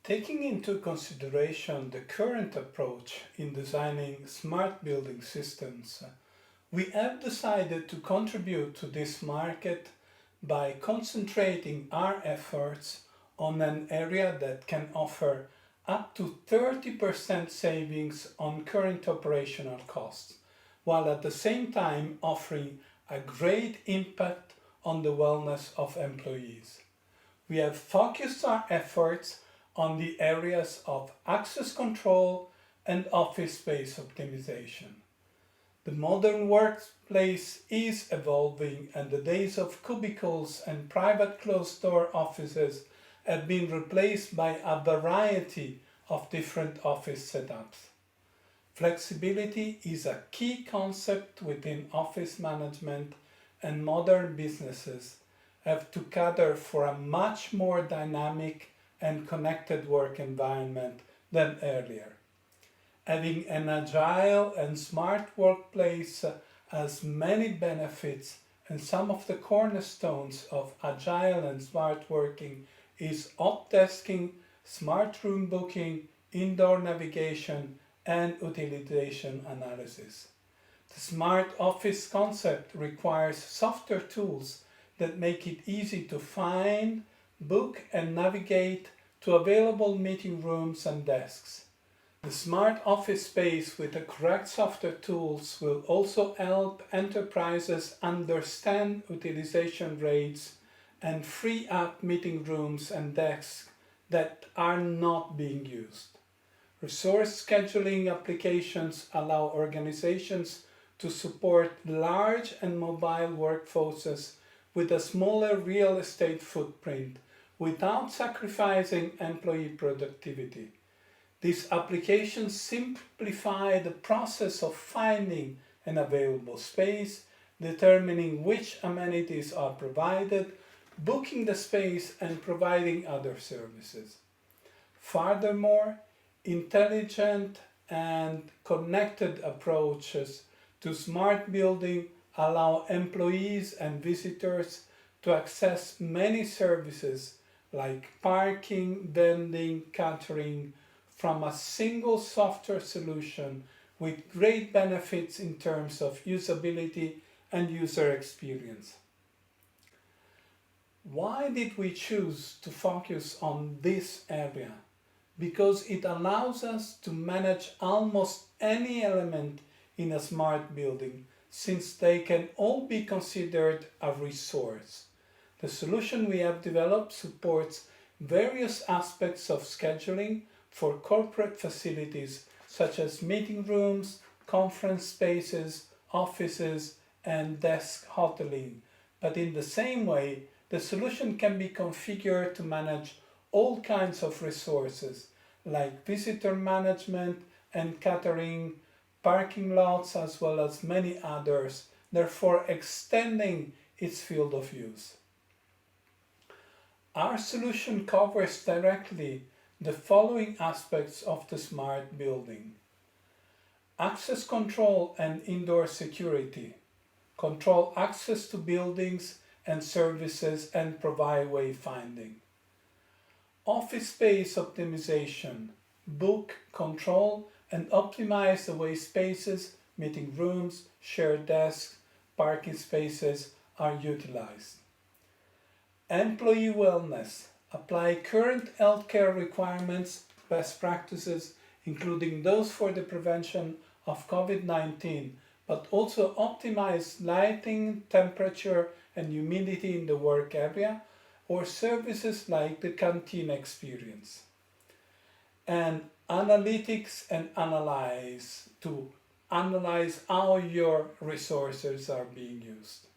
Taking into consideration the current approach in designing smart building systems, we have decided to contribute to this market by concentrating our efforts on an area that can offer up to 30% savings on current operational costs, while at the same time offering a great impact on the wellness of employees. We have focused our efforts on the areas of access control and office space optimization. The modern workplace is evolving, and the days of cubicles and private closed-door offices have been replaced by a variety of different office setups. Flexibility is a key concept within office management, and modern businesses have to cater for a much more dynamic and connected work environment than earlier. Having an agile and smart workplace has many benefits, and some of the cornerstones of agile and smart working is hot desking, smart room booking, indoor navigation, and utilization analysis. The smart office concept requires software tools that make it easy to find, book, and navigate to available meeting rooms and desks. The smart office space with the correct software tools will also help enterprises understand utilization rates and free up meeting rooms and desks that are not being used. Resource scheduling applications allow organizations to support large and mobile workforces with a smaller real estate footprint without sacrificing employee productivity. These applications simplify the process of finding an available space, determining which amenities are provided, booking the space, and providing other services. Furthermore, intelligent and connected approaches to smart building allow employees and visitors to access many services like parking, vending, catering from a single software solution with great benefits in terms of usability and user experience. Why did we choose to focus on this area? Because it allows us to manage almost any element in a smart building, since they can all be considered a resource. The solution we have developed supports various aspects of scheduling for corporate facilities such as meeting rooms, conference spaces, offices, and desk hoteling. But in the same way, the solution can be configured to manage all kinds of resources like visitor management and catering, parking lots, as well as many others, therefore extending its field of use. Our solution covers directly the following aspects of the smart building: access control and indoor security, control access to buildings and services and provide wayfinding; office space optimization, book, control, and optimize the way spaces, meeting rooms, shared desks, parking spaces are utilized; employee wellness, apply current healthcare requirements, best practices, including those for the prevention of COVID-19, but also optimize lighting, temperature, and humidity in the work area, or services like the canteen experience; and analytics and analyze to analyze how your resources are being used.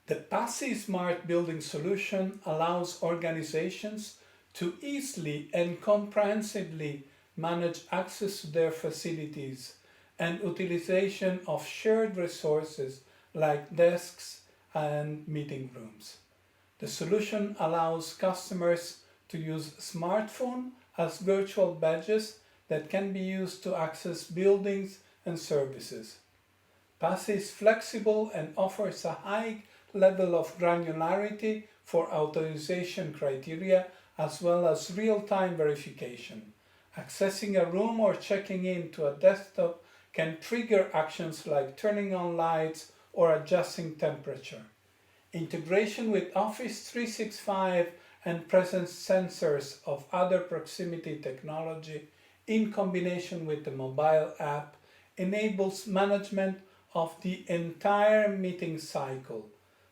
The PasSy Smart Building solution allows organizations to easily and comprehensively manage access to their facilities and utilization of shared resources like desks and meeting rooms. The solution allows customers to use smartphone as virtual badges that can be used to access buildings and services. PasSy is flexible and offers a high level of granularity for authorization criteria as well as real-time verification. Accessing a room or checking in to a desktop can trigger actions like turning on lights or adjusting temperature. Integration with Office 365 and presence sensors of other proximity technology in combination with the mobile app enables management of the entire meeting cycle,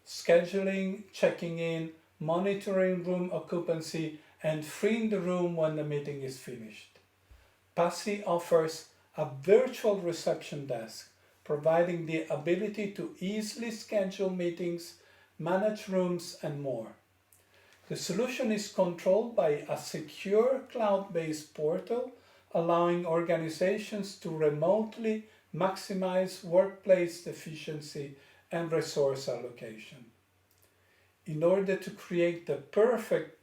scheduling, checking in, monitoring room occupancy, and freeing the room when the meeting is finished. PasSy offers a virtual reception desk, providing the ability to easily schedule meetings, manage rooms, and more. The solution is controlled by a secure cloud-based portal, allowing organizations to remotely maximize workplace efficiency and resource allocation. In order to create the perfect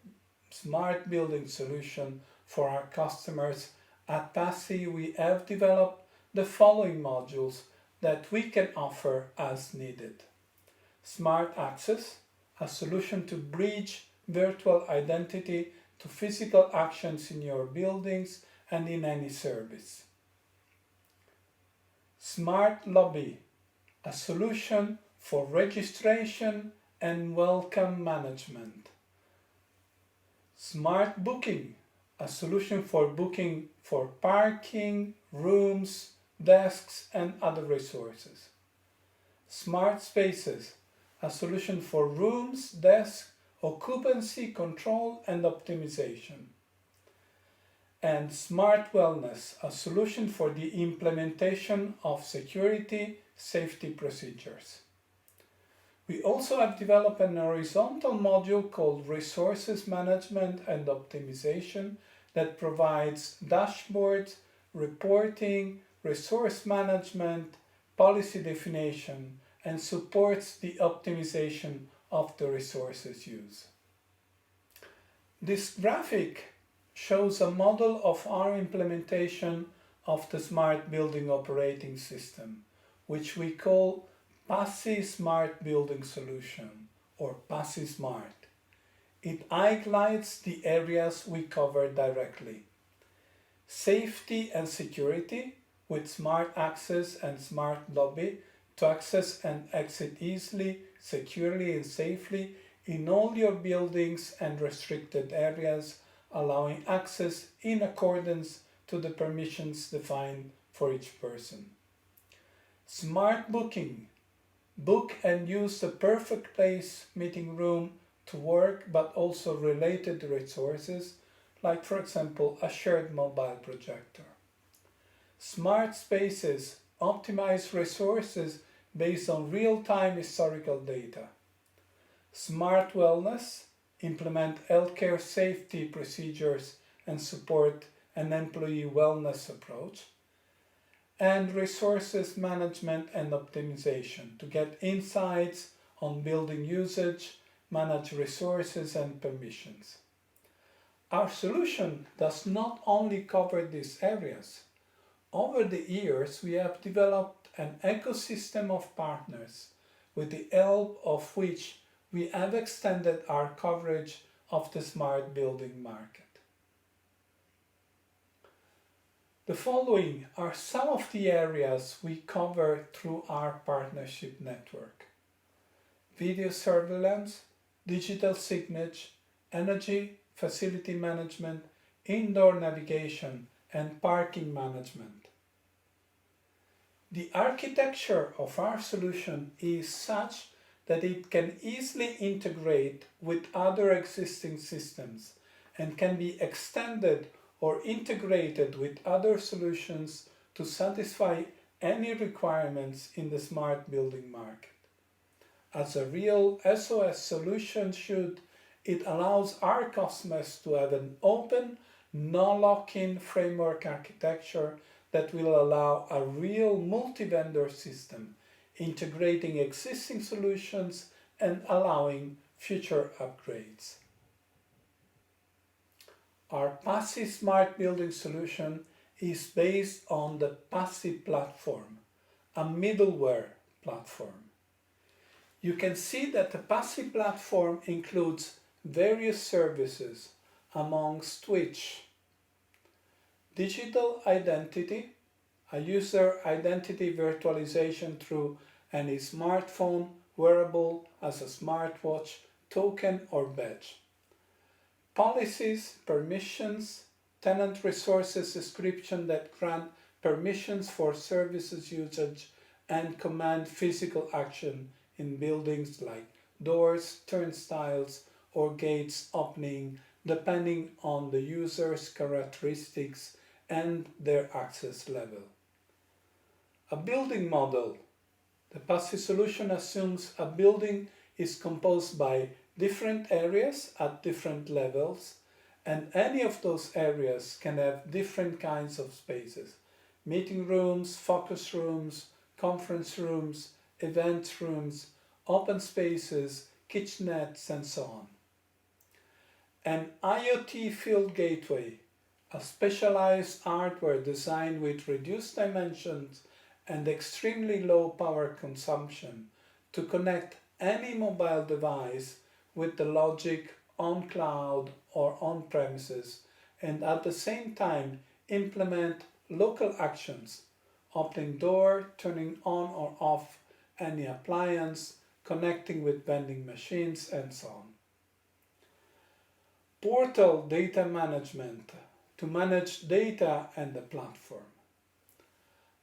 smart building solution for our customers, at PasSy we have developed the following modules that we can offer as needed. Smart Access, a solution to bridge virtual identity to physical actions in your buildings and in any service. Smart Lobby, a solution for registration and welcome management. Smart Booking, a solution for booking for parking, rooms, desks, and other resources. Smart Spaces, a solution for rooms, desks, occupancy control and optimization. And Smart Wellness, a solution for the implementation of security safety procedures. We also have developed an horizontal module called Resources Management and Optimization that provides dashboards, reporting, resource management, policy definition, and supports the optimization of the resources used. This graphic shows a model of our implementation of the Smart Building Operating System, which we call PasSy Smart Building Solution, or PasSy Smart. It highlights the areas we cover directly. Safety and security with Smart Access and Smart Lobby to access and exit easily, securely and safely in all your buildings and restricted areas, allowing access in accordance to the permissions defined for each person. Smart Booking. Book and use the perfect place meeting room to work, but also related resources, like for example a shared mobile projector. Smart Spaces. Optimize resources based on real-time historical data. Smart Wellness. Implement healthcare safety procedures and support an employee wellness approach. And Resources Management and Optimization to get insights on building usage, manage resources and permissions. Our solution does not only cover these areas. Over the years, we have developed an ecosystem of partners with the help of which we have extended our coverage of the smart building market. The following are some of the areas we cover through our partnership network: video surveillance, digital signage, energy, facility management, indoor navigation, and parking management. The architecture of our solution is such that it can easily integrate with other existing systems and can be extended or integrated with other solutions to satisfy any requirements in the smart building market. As a real SOS solution should, it allows our customers to have an open, no lock-in framework architecture that will allow a real multi-vendor system, integrating existing solutions and allowing future upgrades. Our PasSy Smart Building solution is based on the PasSy Platform, a middleware platform. you can see that the PasSy platform includes various services, amongst which digital identity, a user identity virtualization through any smartphone, wearable as a smartwatch, token or badge. Policies, permissions, tenant resources description that grant permissions for services usage and command physical action in buildings like doors, turnstiles, or gates opening depending on the user's characteristics and their access level. A building model. The PasSy solution assumes a building is composed by different areas at different levels, and any of those areas can have different kinds of spaces: meeting rooms, focus rooms, conference rooms, event rooms, open spaces, kitchenettes, and so on. An IoT field gateway, a specialized hardware designed with reduced dimensions and extremely low power consumption to connect any mobile device with the logic on cloud or on premises, and at the same time implement local actions: opening door, turning on or off any appliance, connecting with vending machines, and so on. Portal data management, to manage data and the platform.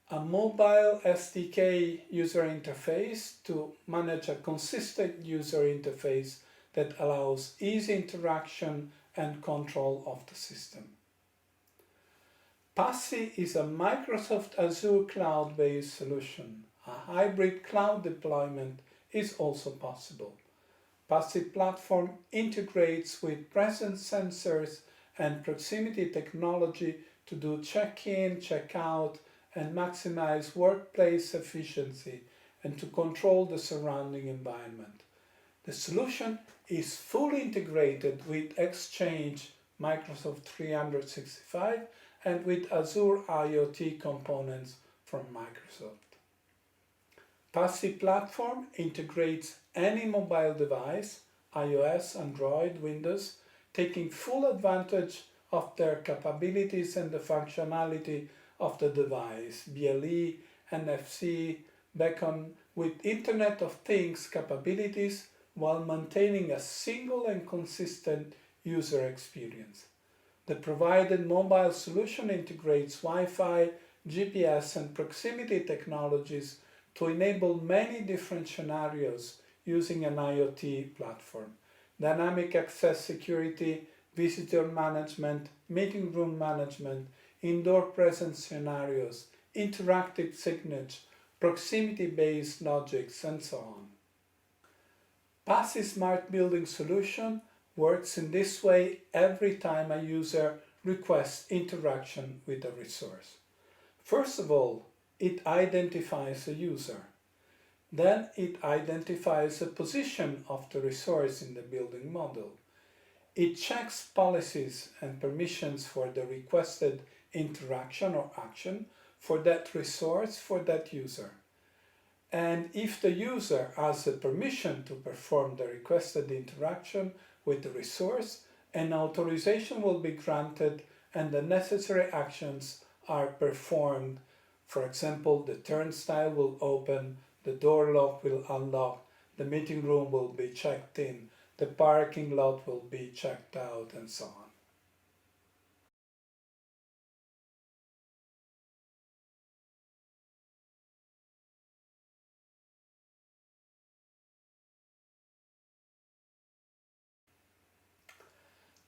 A mobile SDK user interface to manage a consistent user interface that allows easy interaction and control of the system. PasSy is a Microsoft Azure cloud-based solution. A hybrid cloud deployment is also possible. PasSy Platform integrates with presence sensors and proximity technology to do check-in, check-out, and maximize workplace efficiency and to control the surrounding environment. The solution is fully integrated with Exchange, Microsoft 365, and with Azure IoT components from Microsoft. PasSy Platform integrates any mobile device, iOS, Android, Windows, taking full advantage of their capabilities and the functionality of the device, BLE, NFC, beacon, with Internet of Things capabilities while maintaining a single and consistent user experience. The provided mobile solution integrates Wi-Fi, GPS, and proximity technologies to enable many different scenarios using an IoT platform: dynamic access security, visitor management, meeting room management, indoor presence scenarios, interactive signage, proximity-based logics, and so on. PasSy Smart Building Solution works in this way every time a user requests interaction with a resource. First of all, it identifies a user. Then it identifies the position of the resource in the building model. It checks policies and permissions for the requested interaction or action for that resource for that user. And if the user has the permission to perform the requested interaction with the resource, an authorization will be granted and the necessary actions are performed. For example, the turnstile will open, the door lock will unlock, the meeting room will be checked in, the parking lot will be checked out, and so on.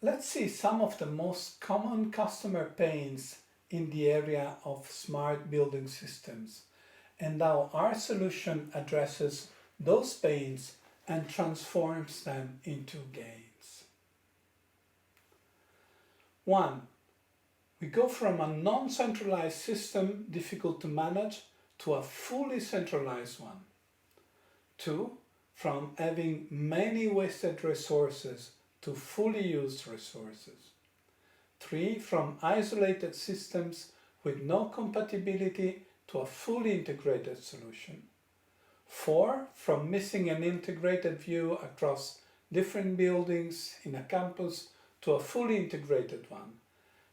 Let's see some of the most common customer pains in the area of smart building systems and how our solution addresses those pains and transforms them into gains. 1. We go from a non-centralized system, difficult to manage, to a fully centralized one. 2. From having many wasted resources to fully used resources. 3. From isolated systems with no compatibility to a fully integrated solution. 4. From missing an integrated view across different buildings in a campus to a fully integrated one.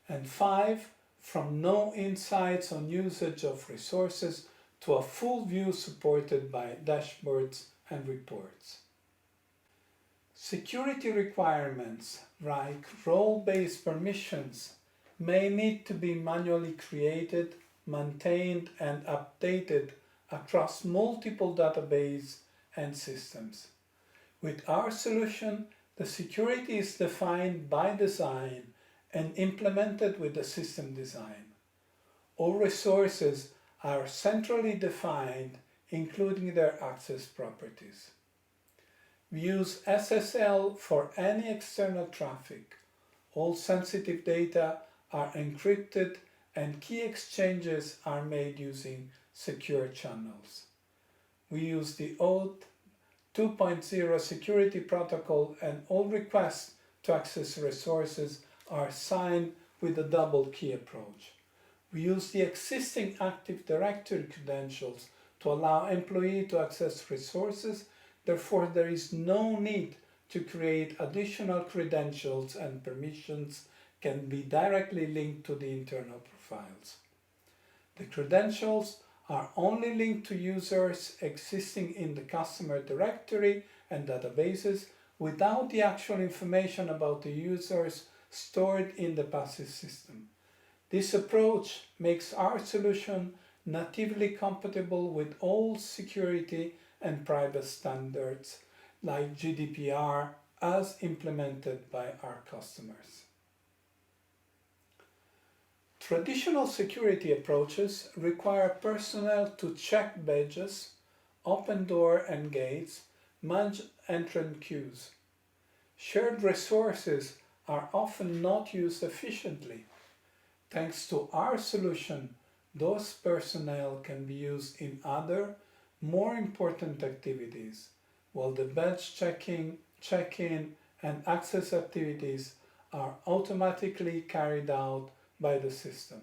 And 5. From no insights on usage of resources to a full view supported by dashboards and reports. Security requirements, like role-based permissions, may need to be manually created, maintained, and updated across multiple databases and systems. With our solution, the security is defined by design and implemented with the system design. All resources are centrally defined, including their access properties. We use SSL for any external traffic. All sensitive data are encrypted and key exchanges are made using secure channels. We use the OAuth 2.0 security protocol, and all requests to access resources are signed with a double key approach. We use the existing Active Directory credentials to allow employees to access resources. Therefore, there is no need to create additional credentials, and permissions can be directly linked to the internal profiles. The credentials are only linked to users existing in the customer directory and databases without the actual information about the users stored in the PasSy system. This approach makes our solution natively compatible with all security and privacy standards like GDPR as implemented by our customers. Traditional security approaches require personnel to check badges, open doors and gates, manage entrance queues. Shared resources are often not used efficiently. Thanks to our solution, those personnel can be used in other, more important activities, while the badge checking, check-in, and access activities are automatically carried out by the system.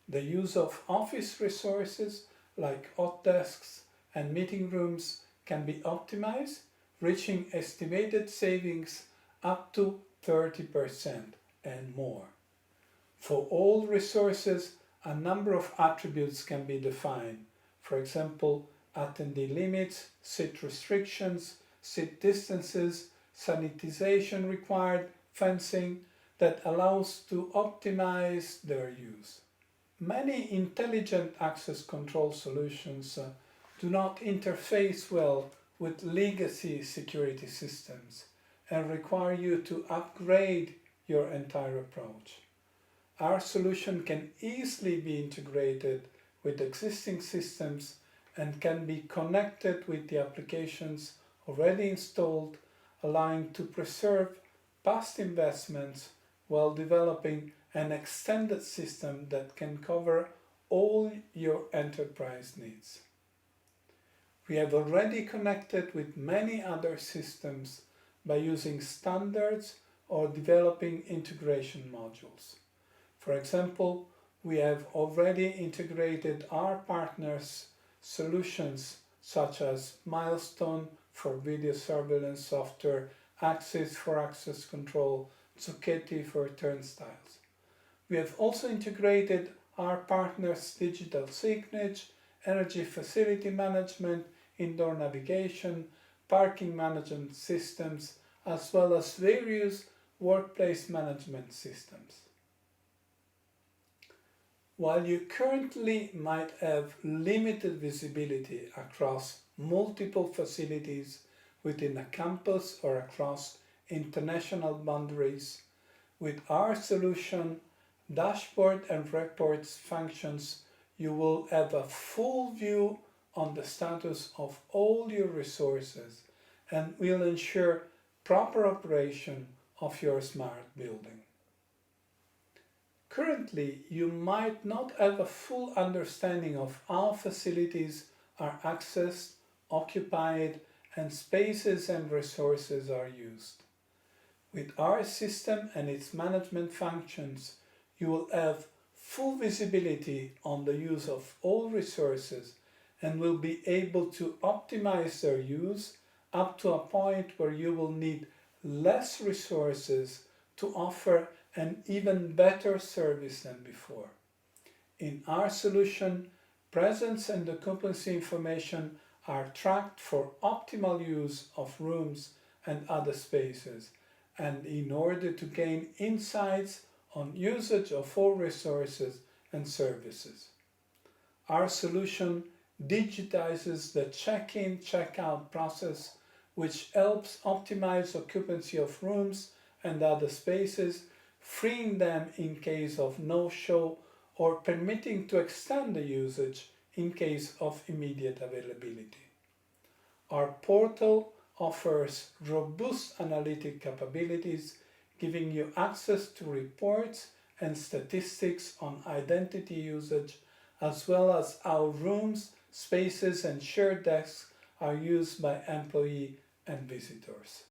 The use of office resources like hot desks and meeting rooms can be optimized, reaching estimated savings up to 30% and more. For all resources, a number of attributes can be defined. For example, attendee limits, seat restrictions, seat distances, sanitization required, fencing, that allows to optimize their use. Many intelligent access control solutions do not interface well with legacy security systems and require you to upgrade your entire approach. Our solution can easily be integrated with existing systems and can be connected with the applications already installed, allowing to preserve past investments while developing an extended system that can cover all your enterprise needs. We have already connected with many other systems by using standards or developing integration modules. For example, we have already integrated our partners' solutions such as Milestone for video surveillance software, Axis for access control, Zucchetti for turnstiles. We have also integrated our partners' digital signage, energy facility management, indoor navigation, parking management systems, as well as various workplace management systems. While you currently might have limited visibility across multiple facilities within a campus or across international boundaries, with our solution, dashboard and reports functions, you will have a full view on the status of all your resources and will ensure proper operation of your smart building. Currently, you might not have a full understanding of how facilities are accessed, occupied, and spaces and resources are used. With our system and its management functions, you will have full visibility on the use of all resources and will be able to optimize their use up to a point where you will need less resources to offer an even better service than before. In our solution, presence and occupancy information are tracked for optimal use of rooms and other spaces, and in order to gain insights on usage of all resources and services. Our solution digitizes the check-in, check-out process, which helps optimize occupancy of rooms and other spaces, freeing them in case of no-show or permitting to extend the usage in case of immediate availability. Our portal offers robust analytic capabilities, giving you access to reports and statistics on identity usage, as well as how rooms, spaces, and shared desks are used by employee and visitors.